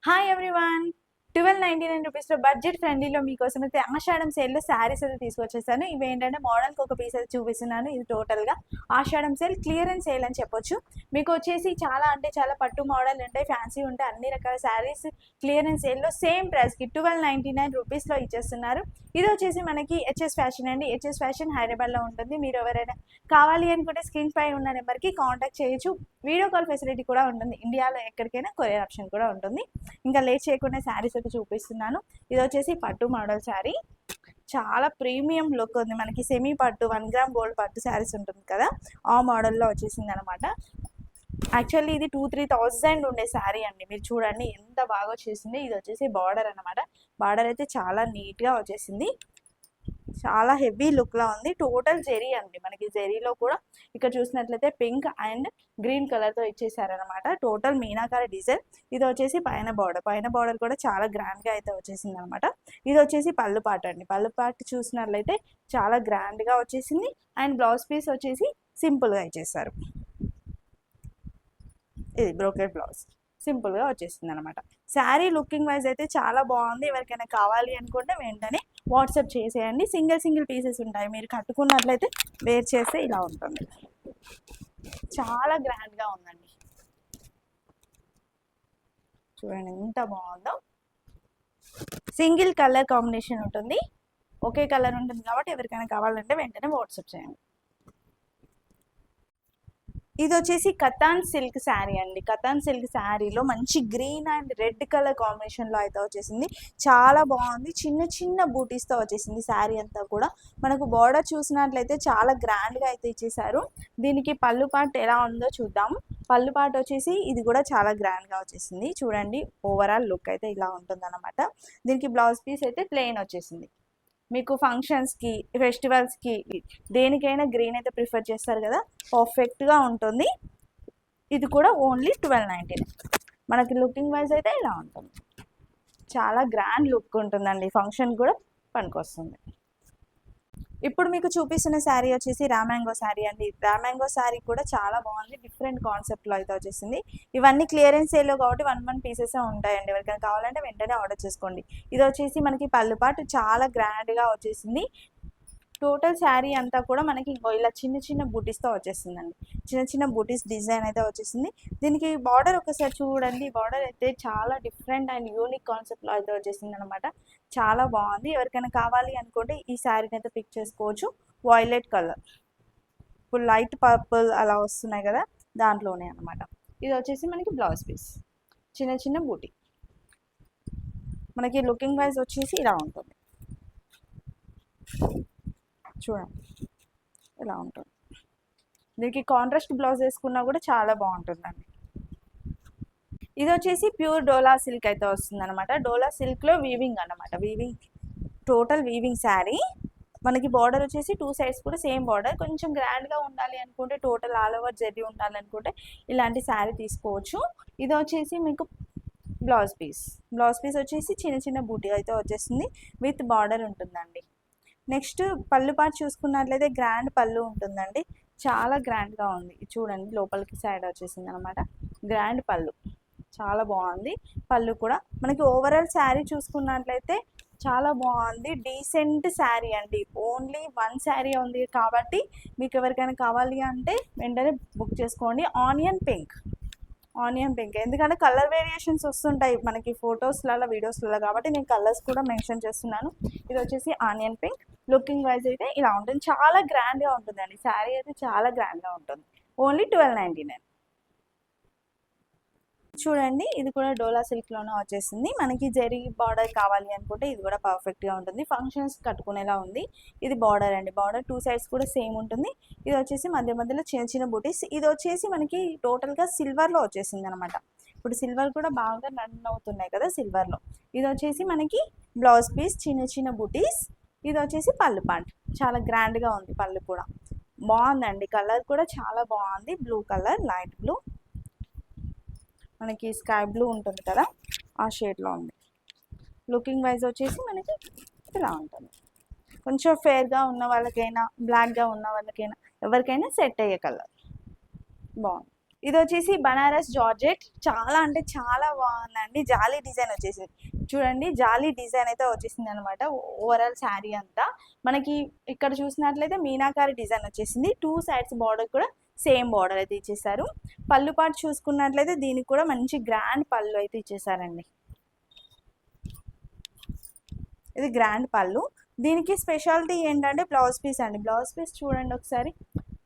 Hi everyone. 1299 రూపీస్లో budget ఫ్రెండ్లీలో మీకోసం అయితే ఆషాఢం సేల్లో శారీస్ అయితే తీసుకొచ్చేసాను. ఇవి ఏంటంటే మోడల్కి ఒక పీస్ అయితే చూపిస్తున్నాను. ఇది టోటల్గా ఆషాఢం సేల్ క్లియరెన్స్ సేల్ అని చెప్పొచ్చు. మీకు వచ్చేసి చాలా అంటే చాలా పట్టు మోడల్ ఉంటాయి, ఫ్యాన్సీ ఉంటాయి, అన్ని రకాల శారీస్ క్లియరెన్స్ సేల్లో సేమ్ ప్రైస్కి 1299 రూపీస్లో ఇచ్చేస్తున్నారు. ఇది వచ్చేసి మనకి హెచ్ఎస్ ఫ్యాషన్ అండి. హెచ్ఎస్ ఫ్యాషన్ హైదరాబాద్లో ఉంటుంది. మీరు ఎవరైనా కావాలి అనుకుంటే స్క్రీన్ పై ఉన్న నెంబర్కి కాంటాక్ట్ చేయొచ్చు. వీడియో కాల్ ఫెసిలిటీ కూడా ఉంటుంది. ఇండియాలో ఎక్కడికైనా కొరియర్ ఆప్షన్ కూడా ఉంటుంది. ఇంకా లేట్ చేయకుండా శారీస్ అయితే చూపిస్తున్నాను. ఇది వచ్చేసి పట్టు మోడల్ శారీ, చాలా ప్రీమియం లుక్ ఉంది. మనకి సెమీ పట్టు 1 గ్రామ్ గోల్డ్ పట్టు శారీస్ ఉంటుంది కదా, ఆ మోడల్లో వచ్చేసింది అనమాట. యాక్చువల్లీ ఇది 2-3 thousand ఉండే శారీ అండి. మీరు చూడండి ఎంత బాగా వచ్చేసింది. ఇది వచ్చేసి బార్డర్ అనమాట. బార్డర్ అయితే చాలా నీట్గా వచ్చేసింది, చాలా హెవీ లుక్లా ఉంది. టోటల్ జెరీ అండి. మనకి జెరీలో కూడా ఇక్కడ చూసినట్లయితే పింక్ అండ్ గ్రీన్ కలర్తో ఇచ్చేసారనమాట. Total meenakari design. ఇది వచ్చేసి పైన బార్డర్ కూడా చాలా గ్రాండ్గా అయితే వచ్చేసింది అనమాట. ఇది వచ్చేసి పళ్ళు పాట అండి. పళ్ళు పాట చూసినట్లయితే చాలా గ్రాండ్గా వచ్చేసింది. అండ్ బ్లౌజ్ పీస్ వచ్చేసి సింపుల్గా ఇచ్చేసారు. ఇది బ్రోకెట్ బ్లౌజ్ సింపుల్గా వచ్చేసింది అనమాట. శారీ లుకింగ్ వైజ్ అయితే చాలా బాగుంది. ఎవరికైనా కావాలి అనుకుంటే వెంటనే వాట్సాప్ చేసేయండి. సింగిల్ పీసెస్ ఉంటాయి. మీరు కట్టుకున్నట్లయితే వేర్ చేస్తే ఇలా ఉంటుంది. చాలా గ్రాండ్గా ఉందండి. చూడండి ఎంత బాగుందో. సింగిల్ కలర్ కాంబినేషన్ ఉంటుంది. ఒకే కలర్ ఉంటుంది కాబట్టి ఎవరికైనా కావాలంటే వెంటనే వాట్సాప్ చేయండి. ఇది వచ్చేసి కతాన్ సిల్క్ శారీ అండి. కతాన్ సిల్క్ శారీలో మంచి గ్రీన్ అండ్ రెడ్ కలర్ కాంబినేషన్లో అయితే వచ్చేసింది. చాలా బాగుంది. చిన్న బూటీస్తో వచ్చేసింది శారీ అంతా కూడా. మనకు బార్డర్ చూసినట్లయితే చాలా గ్రాండ్గా అయితే ఇచ్చేసారు. దీనికి పళ్ళు పార్ట్ ఎలా ఉందో చూద్దాం. పళ్ళు పార్ట్ వచ్చేసి ఇది కూడా చాలా గ్రాండ్గా వచ్చేసింది. చూడండి ఓవరాల్ లుక్ అయితే ఇలా ఉంటుందన్నమాట. దీనికి బ్లౌజ్ పీస్ అయితే ప్లెయిన్ వచ్చేసింది. మీకు ఫంక్షన్స్కి, ఫెస్టివల్స్కి దేనికైనా గ్రీన్ అయితే ప్రిఫర్ చేస్తారు కదా, పర్ఫెక్ట్గా ఉంటుంది. ఇది కూడా ఓన్లీ 1299. మనకి లుకింగ్ వైజ్ అయితే ఇలా ఉంటుంది. చాలా గ్రాండ్ లుక్ ఉంటుందండి. ఫంక్షన్ కూడా పనికొస్తుంది. ఇప్పుడు మీకు చూపిస్తున్న శారీ వచ్చేసి రామ్యాంగో శారీ అండి. రామ్యాంగో శారీ కూడా చాలా బాగుంది. డిఫరెంట్ కాన్సెప్ట్లో అయితే వచ్చేసింది. ఇవన్నీ క్లియరెన్స్ సేల్లో కాబట్టి 1 పీసెస్ ఉంటాయండి. ఎవరికైనా కావాలంటే వెంటనే ఆర్డర్ చేసుకోండి. ఇది వచ్చేసి మనకి పళ్ళు పాటు చాలా గ్రాండ్గా వచ్చేసింది. టోటల్ శారీ అంతా కూడా మనకి ఇంకో ఇలా చిన్న బూటీస్తో వచ్చేసిందండి. చిన్న బూటీస్ డిజైన్ అయితే వచ్చేసింది. దీనికి బార్డర్ ఒకసారి చూడండి. బార్డర్ అయితే చాలా డిఫరెంట్ అండ్ యూనిక్ కాన్సెప్ట్లో అయితే వచ్చేసింది అనమాట. చాలా బాగుంది. ఎవరికైనా కావాలి అనుకుంటే ఈ శారీని అయితే పిక్ చేసుకోవచ్చు. వాయిలెట్ కలర్, ఇప్పుడు లైట్ పర్పుల్ అలా వస్తున్నాయి కదా, దాంట్లోనే అనమాట. ఇది వచ్చేసి మనకి బ్లౌజ్ పీస్, చిన్న బూటీ. మనకి లుకింగ్ వైజ్ వచ్చేసి ఇలా ఉంటుంది. చూడండి ఇలా ఉంటుంది. దీనికి కాంట్రాస్ట్ బ్లౌజ్ వేసుకున్నా కూడా చాలా బాగుంటుందండి. ఇది వచ్చేసి ప్యూర్ డోలా సిల్క్ అయితే వస్తుంది అనమాట. డోలా సిల్క్లో వీవింగ్ అనమాట. Total weaving sari. మనకి బార్డర్ వచ్చేసి 2 సైడ్స్ కూడా సేమ్ బార్డర్. కొంచెం గ్రాండ్గా ఉండాలి అనుకుంటే, టోటల్ ఆల్ ఓవర్ జెరీ ఉండాలనుకుంటే ఇలాంటి శారీ తీసుకోవచ్చు. ఇది వచ్చేసి మీకు బ్లౌజ్ పీస్ వచ్చేసి చిన్న బూటీ అయితే వచ్చేస్తుంది. విత్ బార్డర్ ఉంటుందండి. నెక్స్ట్ పళ్ళు పాటు చూసుకున్నట్లయితే గ్రాండ్ పళ్ళు ఉంటుందండి. చాలా గ్రాండ్గా ఉంది. చూడండి లోపలికి సైడ్ వచ్చేసింది అనమాట. గ్రాండ్ పళ్ళు చాలా బాగుంది. పళ్ళు కూడా మనకి ఓవరాల్ శారీ చూసుకున్నట్లయితే చాలా బాగుంది. డీసెంట్ శారీ అండి. ఓన్లీ 1 శారీ ఉంది కాబట్టి మీకు ఎవరికైనా కావాలి అంటే వెంటనే బుక్ చేసుకోండి. ఆనియన్ పింక్, ఎందుకంటే కలర్ వేరియేషన్స్ వస్తుంటాయి మనకి ఫొటోస్లలో, వీడియోస్లలో, కాబట్టి నేను కలర్స్ కూడా మెన్షన్ చేస్తున్నాను. ఇది వచ్చేసి ఆనియన్ పింక్. లుకింగ్ వైజ్ అయితే ఇలా ఉంటుంది. చాలా గ్రాండ్గా ఉంటుందండి. శారీ అయితే చాలా గ్రాండ్గా ఉంటుంది. ఓన్లీ 1299. చూడండి ఇది కూడా డోలా సిల్క్లోనే వచ్చేసింది. మనకి జెరీ బార్డర్ కావాలి అనుకుంటే ఇది కూడా పర్ఫెక్ట్గా ఉంటుంది. ఫంక్షన్స్ కట్టుకునేలా ఉంది. ఇది బార్డర్ అండి. బార్డర్ 2 సైడ్స్ కూడా సేమ్ ఉంటుంది. ఇది వచ్చేసి మధ్యలో చిన్న బూటీస్. ఇది వచ్చేసి మనకి టోటల్గా సిల్వర్లో వచ్చేసింది అనమాట. ఇప్పుడు సిల్వర్ కూడా బాగా రన్ అవుతున్నాయి కదా సిల్వర్లో. ఇది వచ్చేసి మనకి బ్లౌజ్ పీస్, చిన్న బూటీస్. ఇది వచ్చేసి పళ్ళు పార్ట్. చాలా గ్రాండ్గా ఉంది. పళ్ళు కూడా బాగుందండి. కలర్ కూడా చాలా బాగుంది. బ్లూ కలర్, లైట్ బ్లూ, మనకి స్కై బ్లూ ఉంటుంది కదా, ఆ షేడ్లో ఉంది. లుకింగ్ వైజ్ వచ్చేసి మనకి ఇలా ఉంటుంది. కొంచెం ఫేర్గా ఉన్న వాళ్ళకైనా, బ్లాక్గా ఉన్న వాళ్ళకైనా, ఎవరికైనా సెట్ అయ్యే కలర్. బాగుంది. ఇది వచ్చేసి బనారస్ జార్జెట్, చాలా అంటే చాలా బాగుందండి. జాలీ డిజైన్ వచ్చేసింది చూడండి, జాలీ డిజైన్ అయితే వచ్చేసింది అనమాట. ఓవరాల్ శారీ అంతా మనకి ఇక్కడ చూసినట్లయితే మీనాకారి డిజైన్ వచ్చేసింది. 2 సైడ్స్ బార్డర్ కూడా సేమ్ బార్డర్ అయితే ఇచ్చేసారు. పళ్ళు పాటు చూసుకున్నట్లయితే దీనికి కూడా మంచి గ్రాండ్ పళ్ళు అయితే ఇచ్చేసారండి. ఇది గ్రాండ్ పళ్ళు. దీనికి స్పెషాలిటీ ఏంటంటే బ్లౌజ్ పీస్ అండి. బ్లౌజ్ పీస్ చూడండి ఒకసారి,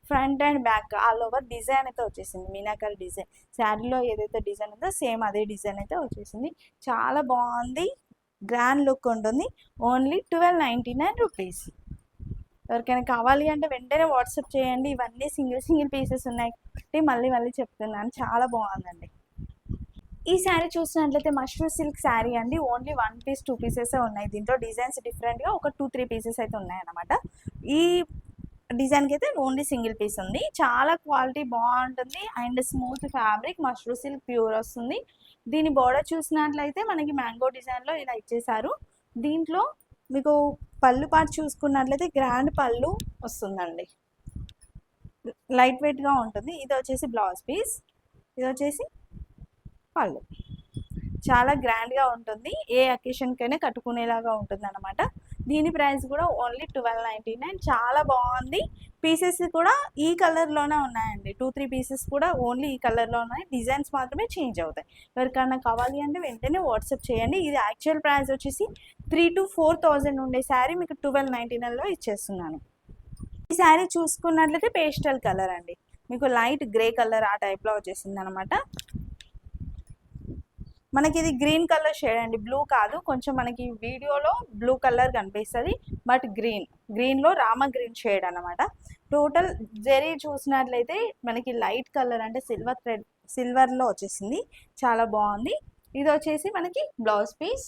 front and back all over design అయితే వచ్చేసింది. మీనాకరి డిజైన్ శారీలో ఏదైతే డిజైన్ ఉందో సేమ్ అదే డిజైన్ అయితే వచ్చేసింది. చాలా బాగుంది, గ్రాండ్ లుక్ ఉంటుంది. Only 1299 rupees. ఎవరికైనా కావాలి అంటే వెంటనే వాట్సాప్ చేయండి. ఇవన్నీ సింగిల్ పీసెస్ ఉన్నాయి కాబట్టి మళ్ళీ చెప్తున్నాను, చాలా బాగుందండి. ఈ శారీ చూసినట్లయితే మష్రూమ్ సిల్క్ శారీ అండి. ఓన్లీ 1 పీస్ 2 పీసెస్ ఉన్నాయి. దీంట్లో డిజైన్స్ డిఫరెంట్గా ఒక 2-3 పీసెస్ అయితే ఉన్నాయన్నమాట. ఈ డిజైన్కి అయితే ఓన్లీ సింగిల్ పీస్ ఉంది. చాలా క్వాలిటీ బాగుంటుంది and smooth fabric, mushroom silk pure వస్తుంది. దీని బోర్డర్ చూసినట్లయితే మనకి మ్యాంగో డిజైన్లో ఇలా ఇచ్చేసారు. దీంట్లో మీకు పళ్ళు పాటు చూసుకున్నట్లయితే గ్రాండ్ పళ్ళు వస్తుందండి, లైట్ వెయిట్గా ఉంటుంది. ఇది వచ్చేసి బ్లౌజ్ పీస్, ఇది వచ్చేసి పళ్ళు. చాలా గ్రాండ్గా ఉంటుంది, ఏ అకేషన్కైనా కట్టుకునేలాగా ఉంటుంది అనమాట. దీని ప్రైస్ కూడా ఓన్లీ 1299. చాలా బాగుంది. పీసెస్ కూడా ఈ కలర్లోనే ఉన్నాయండి. 2-3 పీసెస్ కూడా ఓన్లీ ఈ కలర్లో ఉన్నాయి. డిజైన్స్ మాత్రమే చేంజ్ అవుతాయి. ఎవరికైనా కావాలి అంటే వెంటనే వాట్సాప్ చేయండి. ఇది యాక్చువల్ ప్రైస్ వచ్చేసి 3,000 to 4,000 ఉండే శారీ మీకు 1299లో ఇచ్చేస్తున్నాను. ఈ శారీ చూసుకున్నట్లయితే పేస్టల్ కలర్ అండి, మీకు లైట్ గ్రే కలర్ ఆ టైప్లో వచ్చేసింది అనమాట. మనకి ఇది గ్రీన్ కలర్ షేడ్ అండి, బ్లూ కాదు. కొంచెం మనకి వీడియోలో బ్లూ కలర్ కనిపిస్తుంది, బట్ గ్రీన్లో రామ గ్రీన్ షేడ్ అనమాట. టోటల్ జరీ చూసినట్లయితే మనకి లైట్ కలర్ అంటే సిల్వర్లో వచ్చేసింది, చాలా బాగుంది. ఇది వచ్చేసి మనకి బ్లౌజ్ పీస్,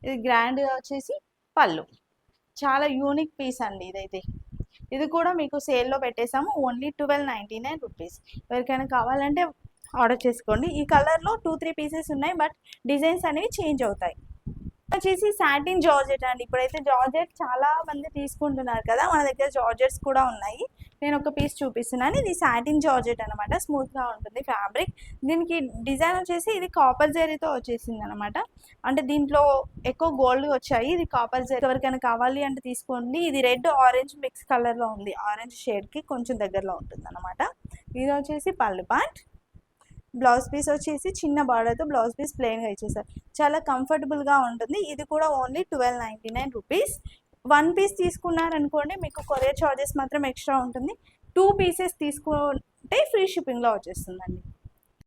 ఇది గ్రాండ్గా వచ్చేసి పళ్ళు. చాలా యూనిక్ పీస్ అండి ఇదైతే. ఇది కూడా మీకు సేల్లో పెట్టేసాము, ఓన్లీ 1299 రూపీస్. ఎవరికైనా కావాలంటే ఆర్డర్ చేసుకోండి. ఈ కలర్లో 2-3 పీసెస్ ఉన్నాయి, బట్ డిజైన్స్ అనేవి చేంజ్ అవుతాయి. వచ్చేసి సాటిన్ జార్జెట్ అండి. ఇప్పుడైతే జార్జెట్ చాలా మంది తీసుకుంటున్నారు కదా, మన దగ్గర జార్జెట్స్ కూడా ఉన్నాయి. నేను ఒక పీస్ చూపిస్తున్నాను. ఇది సాటిన్ జార్జెట్ అనమాట, స్మూత్గా ఉంటుంది ఫ్యాబ్రిక్. దీనికి డిజైన్ వచ్చేసి ఇది కాపర్ జరీతో వచ్చేసింది అనమాట. అంటే దీంట్లో ఎక్కువ గోల్డ్ వచ్చాయి, ఇది కాపర్ జరీ. ఎవరికైనా కావాలి అంటే తీసుకోండి. ఇది రెడ్ ఆరెంజ్ మిక్స్ కలర్లో ఉంది, ఆరెంజ్ షేడ్కి కొంచెం దగ్గరలో ఉంటుంది అనమాట. ఇది వచ్చేసి పళ్ళు పార్ట్. బ్లౌజ్ పీస్ వచ్చేసి చిన్న బార్డర్తో బ్లౌజ్ పీస్ ప్లెయిన్గా ఇచ్చేసారు. చాలా కంఫర్టబుల్గా ఉంటుంది. ఇది కూడా ఓన్లీ 1299 రూపీస్. 1 పీస్ తీసుకున్నారనుకోండి మీకు కొరియర్ చార్జెస్ మాత్రం ఎక్స్ట్రా ఉంటుంది. 2 పీసెస్ తీసుకుంటే ఫ్రీ షిప్పింగ్లో వచ్చేస్తుందండి.